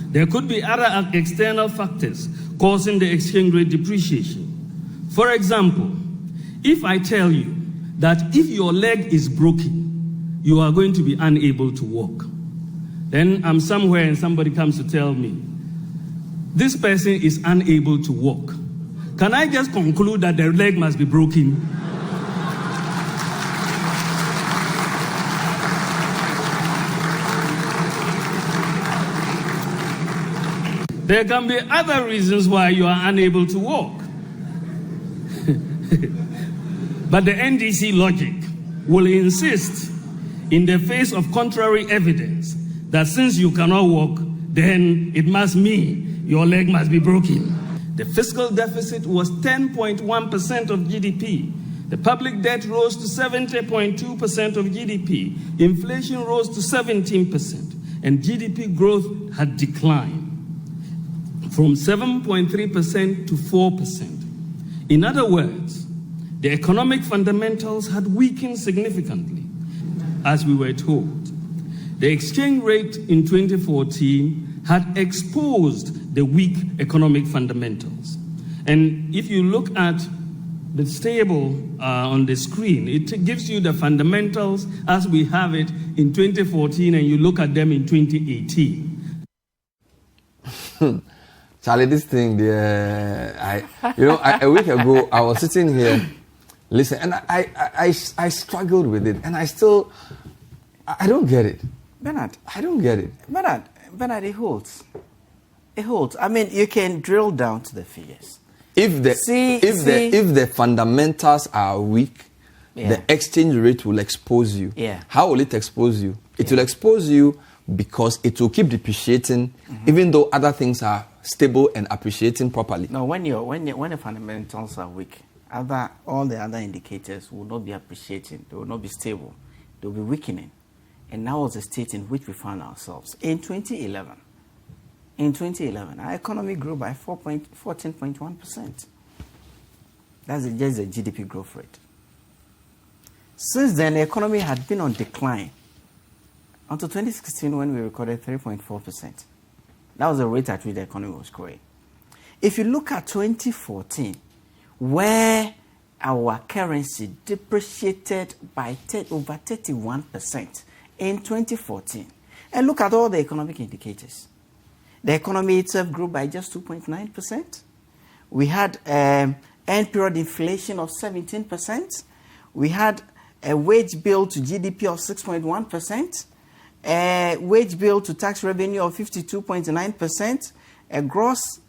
There could be other external factors causing the exchange rate depreciation. For example, if I tell you that if your leg is broken, you are going to be unable to walk, then I'm somewhere and somebody comes to tell me, this person is unable to walk. Can I just conclude that their leg must be broken? There can be other reasons why you are unable to walk. But the NDC logic will insist, in the face of contrary evidence, that since you cannot walk, then it must mean your leg must be broken. The fiscal deficit was 10.1% of GDP. The public debt rose to 70.2% of GDP. Inflation rose to 17%. And GDP growth had declined from 7.3% to 4%. In other words, the economic fundamentals had weakened significantly, as we were told. The exchange rate in 2014 had exposed the weak economic fundamentals. And if you look at the table on the screen, it gives you the fundamentals as we have it in 2014, and you look at them in 2018. Charlie, this thing, a week ago, I was sitting here, listen, and I struggled with it, and I don't get it. Bernard, I don't get it. Bernard, it holds. It holds. I mean, you can drill down to the figures. If the fundamentals are weak, the exchange rate will expose you. Yeah. How will it expose you? It will expose you because it will keep depreciating, even though other things are stable and appreciating properly. No, when the fundamentals are weak, all the other indicators will not be appreciating. They will not be stable. They will be weakening. And that was the state in which we found ourselves. In 2011, our economy grew by 14.1%. That's just the GDP growth rate. Since then, the economy had been on decline until 2016 when we recorded 3.4%. That was the rate at which the economy was growing. If you look at 2014, where our currency depreciated by over 31% in 2014, and look at all the economic indicators. The economy itself grew by just 2.9%. We had end period inflation of 17%. We had a wage bill to GDP of 6.1%. A wage bill to tax revenue of 52.9%, a gross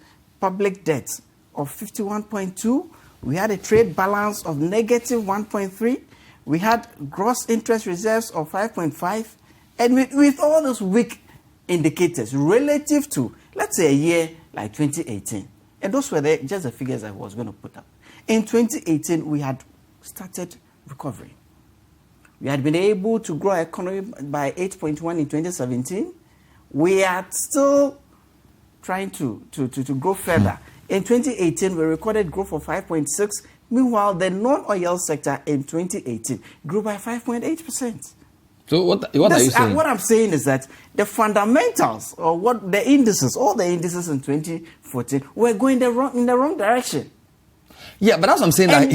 public debt of 51.2%. We had a trade balance of negative 1.3%. We had gross interest reserves of 5.5%. And with all those weak indicators relative to, let's say, a year like 2018. And those were just the figures I was going to put up. In 2018, we had started recovery. We had been able to grow our economy by 8.1% in 2017. We are still trying to grow further. In 2018, we recorded growth of 5.6%. Meanwhile, the non-oil sector in 2018 grew by 5.8%. So what are you saying? What I'm saying is that the fundamentals, or what the indices, all the indices in 2014, were going in the wrong direction. Yeah, but that's what I'm saying.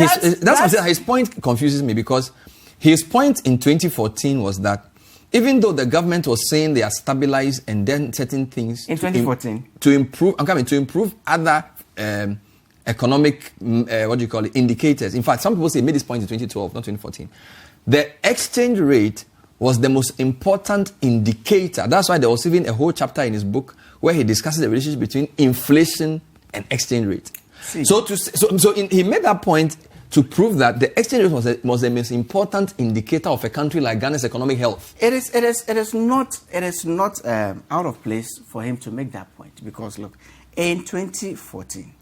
His point confuses me, because his point in 2014 was that even though the government was saying they are stabilized and then certain things in 2014 to improve other economic indicators. In fact, some people say he made this point in 2012, not 2014. The exchange rate was the most important indicator. That's why there was even a whole chapter in his book where he discusses the relationship between inflation and exchange rate. He made that point to prove that the exchange rate was the most important indicator of a country like Ghana's economic health. It is not out of place for him to make that point, because look, in 2014,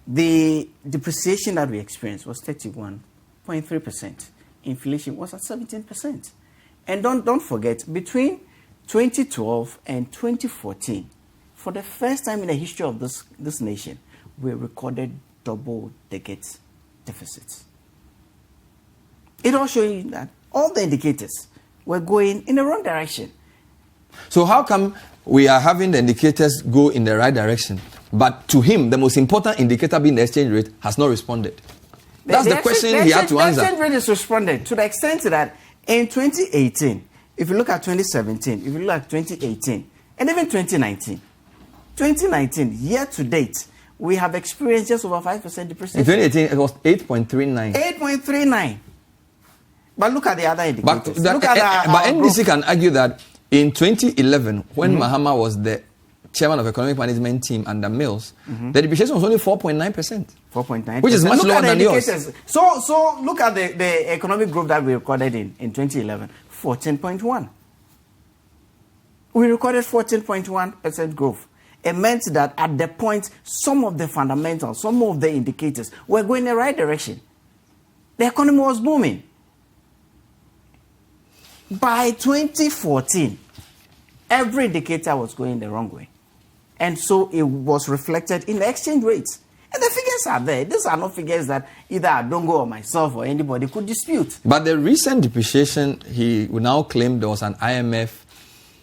the depreciation that we experienced was 31.3%. Inflation was at 17%. And don't forget, between 2012 and 2014, for the first time in the history of this nation, we recorded double-digit deficits. It all shows you that all the indicators were going in the wrong direction. So how come we are having the indicators go in the right direction, but to him, the most important indicator being the exchange rate has not responded? That's the question he had to answer. The exchange rate has responded to the extent that in 2018, if you look at 2017, if you look at 2018, and even 2019, year to date, we have experienced just over 5% depreciation. In 2018, it was 8.39. 8.39. But look at the other indicators. But NDC can argue that in 2011, when Mahama was the chairman of economic management team under Mills, the depreciation was only 4.9%. 4.9%. Which is much lower than yours. So look at the economic growth that we recorded in 2011, 14.1. We recorded 14.1% growth. It meant that at the point, some of the fundamentals, some of the indicators were going in the right direction. The economy was booming. By 2014, every indicator was going the wrong way. And so it was reflected in the exchange rates. And the figures are there. These are not figures that either Adongo or myself or anybody could dispute. But the recent depreciation, he will now claim there was an IMF.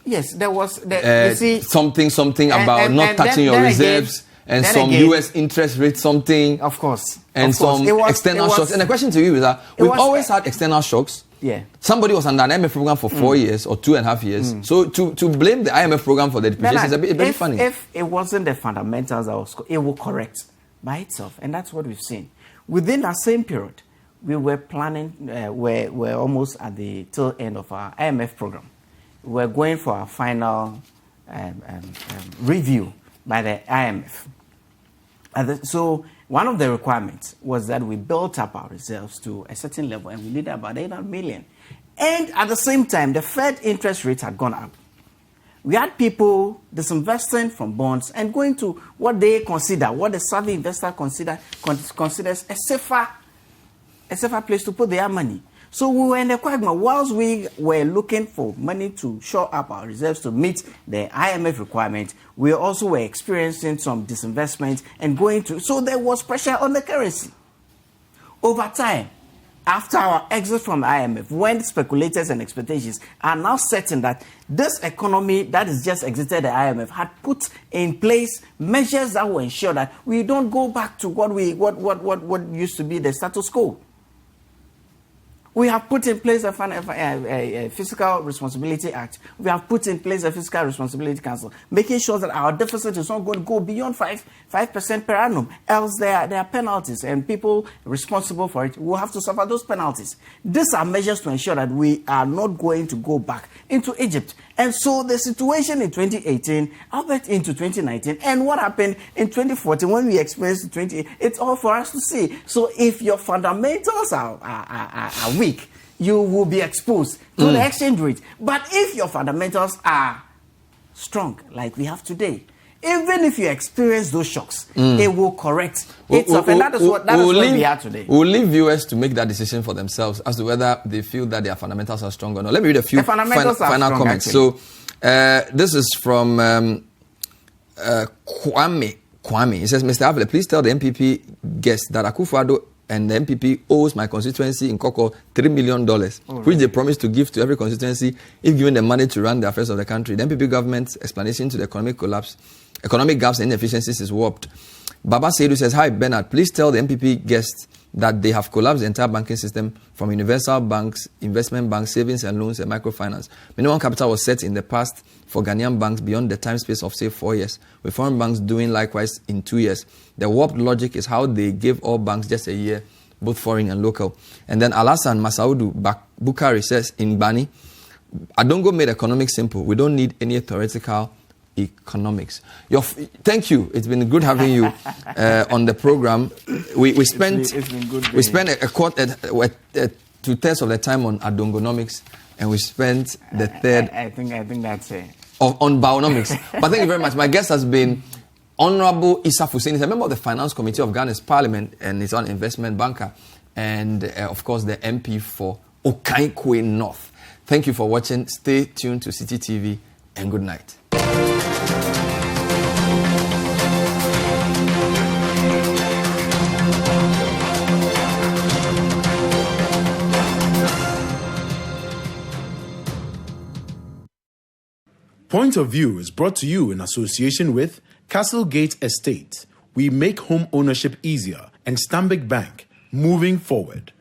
Yes, there was. You see, something about not touching your reserves, and some US interest rate something. Of course. And some external shocks. And the question to you is that we've always had external shocks. Yeah. Somebody was under an IMF program for 4 years or 2.5 years. So to blame the IMF program for the depreciation is a bit very funny. If it wasn't the fundamentals it will correct by itself. And that's what we've seen. Within that same period, we were planning, we're almost at the tail end of our IMF program. We're going for our final review by the IMF. So one of the requirements was that we built up our reserves to a certain level, and we needed about 800 million. And at the same time, the Fed interest rates had gone up. We had people disinvesting from bonds and going to what they consider, what the savvy investor considers a safer place to put their money. So we were in the quagmire. Whilst we were looking for money to shore up our reserves to meet the IMF requirement, we also were experiencing some disinvestment and going to. So there was pressure on the currency. Over time, after our exit from the IMF, when speculators and expectations are now certain that this economy that has just exited the IMF had put in place measures that will ensure that we don't go back to what used to be the status quo. We have put in place a Fiscal Responsibility Act. We have put in place a Fiscal Responsibility Council, making sure that our deficit is not going to go beyond 5% per annum. Else there are penalties, and people responsible for it will have to suffer those penalties. These are measures to ensure that we are not going to go back into Egypt. And so the situation in 2018, albeit into 2019, and what happened in 2014 when we experienced 2018, it's all for us to see. So if your fundamentals are weak, you will be exposed to the exchange rate. But if your fundamentals are strong, like we have today, even if you experience those shocks, it will correct itself. And that is what we are today. We'll leave viewers to make that decision for themselves as to whether they feel that their fundamentals are strong or not. Let me read a few final comments. Actually. So this is from Kwame. He says, Mr. Avile, please tell the MPP guests that Akufo-Addo and the MPP owes my constituency in Koko $3 million, which they promised to give to every constituency if given the money to run the affairs of the country. The MPP government's explanation to the economic gaps and inefficiencies is warped. Baba Seidu says, hi, Bernard, please tell the MPP guests that they have collapsed the entire banking system from universal banks, investment banks, savings and loans, and microfinance. Minimum capital was set in the past for Ghanaian banks beyond the time space of, say, 4 years, with foreign banks doing likewise in 2 years. The warped logic is how they gave all banks just a year both foreign and local. And then Alassane Masaudu Bukari says in Bani, Adongo made economics simple. We don't need any theoretical economics. Thank you. It's been good having you on the program. We spent a quarter, 2/3 of the time on Adongonomics, and we spent the third. I think that's it. On Bawunomics. But thank you very much. My guest has been Honorable Issa Hussein. He's a member of the Finance Committee of Ghana's Parliament, and he's an investment banker, and of course the MP for Okaikwe North. Thank you for watching. Stay tuned to City TV, and good night. Point of View is brought to you in association with Castlegate Estate. We make home ownership easier, and Stanbic Bank, moving forward.